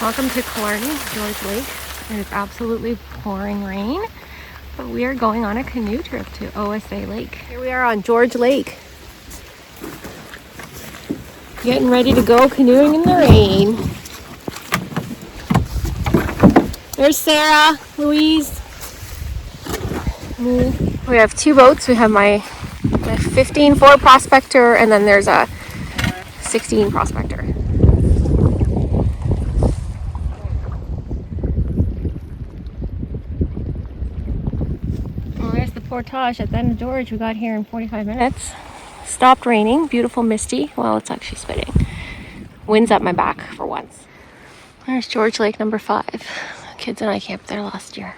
Welcome to Killarney, George Lake. It is absolutely pouring rain, but we are going on a canoe trip to OSA Lake. Here we are on George Lake. Getting ready to go canoeing in the rain. There's Sarah, Louise, me. We have two boats. We have my 15-4 Prospector, and then there's a 16 Prospector. Well, there's the portage at the end of George. We got here in 45 minutes. Stopped raining, beautiful misty. Well, it's actually spitting. Wind's at my back for once. There's George Lake number 5. Kids and I camped there last year.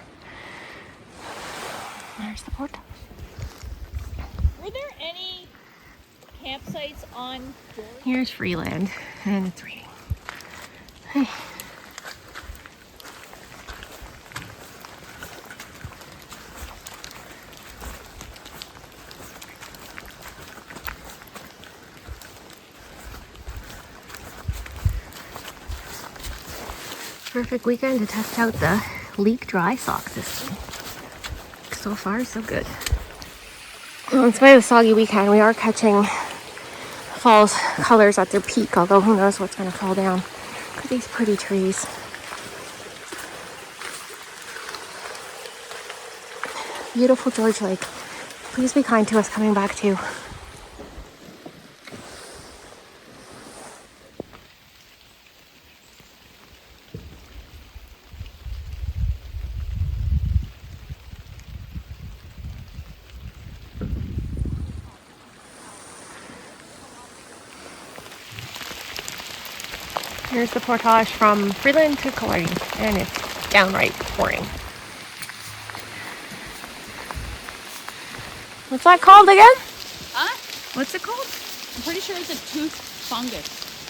There's the portage. Were there any campsites on George? Here's Freeland, and it's raining. Hey. Perfect weekend to test out the Leak dry sock system. So far, so good. Well, in spite of the soggy weekend, we are catching fall's colors at their peak, although who knows what's going to fall down. Look at these pretty trees. Beautiful George Lake. Please be kind to us coming back too. Here's the portage from Freeland to Killarney, and it's downright pouring. What's that called again? Huh? What's it called? I'm pretty sure it's a tooth fungus.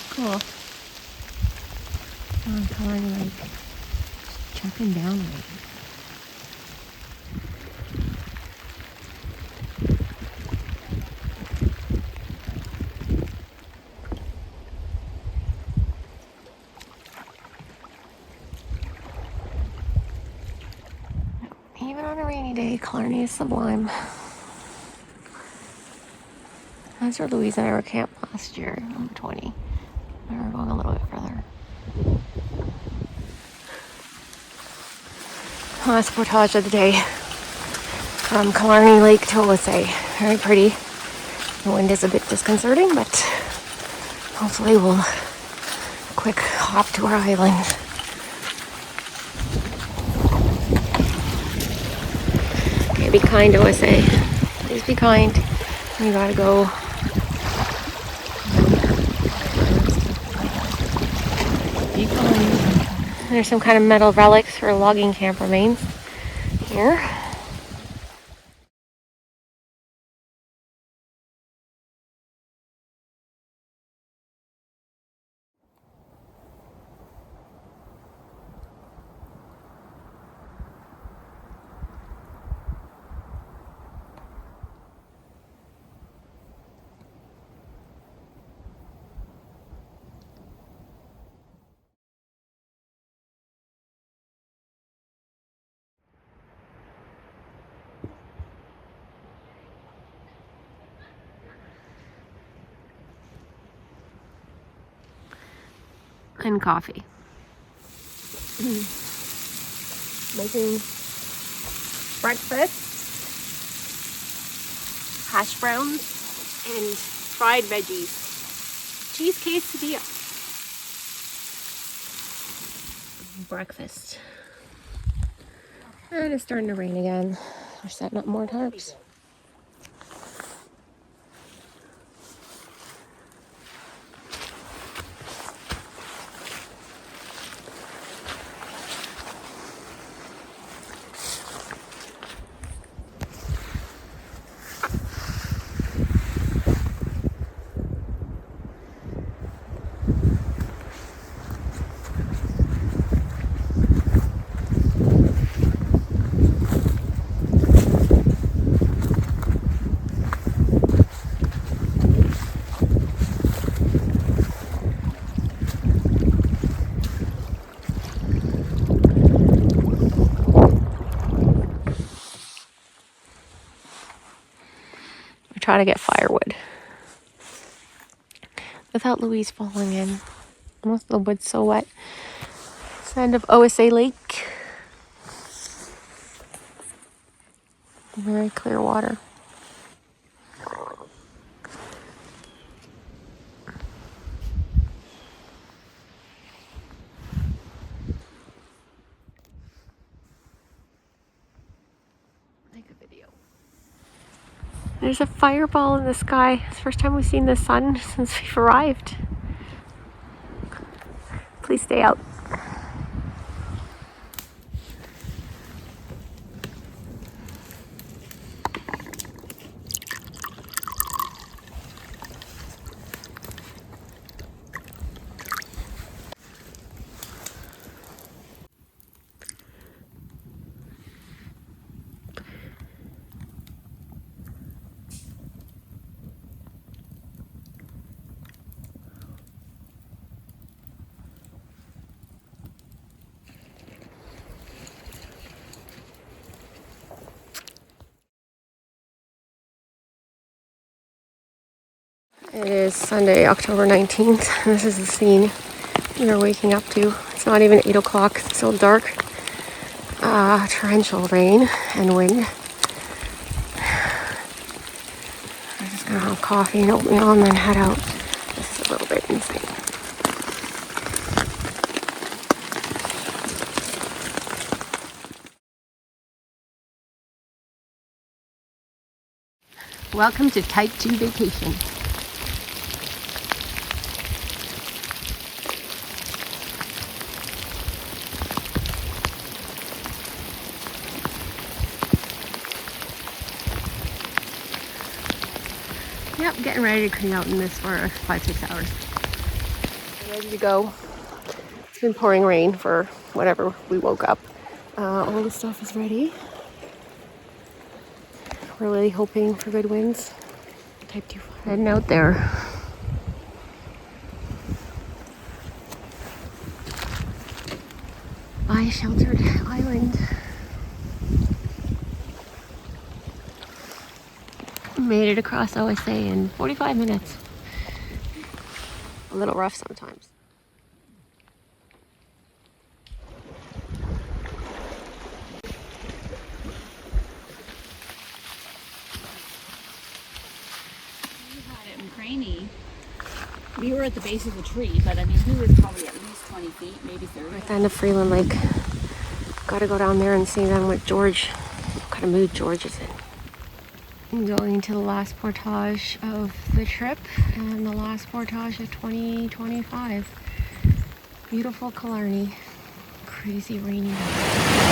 Cool. Oh, Killarney Lake. Chucking down rain. Even on a rainy day, Killarney is sublime. That's where Louise and I were camped last year, number 20. We were going a little bit further. Last portage of the day from Killarney Lake to OSA. Very pretty. The wind is a bit disconcerting, but hopefully we'll quick hop to our island. Okay, be kind, OSA. Please be kind. You gotta go. Be kind. There's some kind of metal relics or logging camp remains here. And coffee. Making breakfast, hash browns, and fried veggies. Cheese quesadilla. Breakfast. And it's starting to rain again. We're setting up more tarps. try to get firewood without Louise falling in. Most of the wood's so wet. It's the end of OSA Lake. Very clear water. Take a video. There's a fireball in the sky. It's the first time we've seen the sun since we've arrived. Please stay out. It is Sunday, October 19th. This is the scene we are waking up to. It's not even 8 o'clock. It's still dark. Torrential rain and wind. I'm just gonna have coffee and oatmeal and then head out. This is a little bit insane. Welcome to Type 2 Vacation. Yep, getting ready to clean out in this for 5-6 hours. We're ready to go. It's been pouring rain for whatever we woke up. All the stuff is ready. Really hoping for good winds. Type 2. Heading out there. By a sheltered island. Made it across OSA in 45 minutes. A little rough sometimes. Rainy. We were at the base of the tree, but I mean, we were probably at least 20 feet, maybe 30. Right at the end of Freeland Lake. Gotta go down there and see then what kind of mood George is in. I'm going to the last portage of the trip and the last portage of 2025. Beautiful Killarney. Crazy rainy night.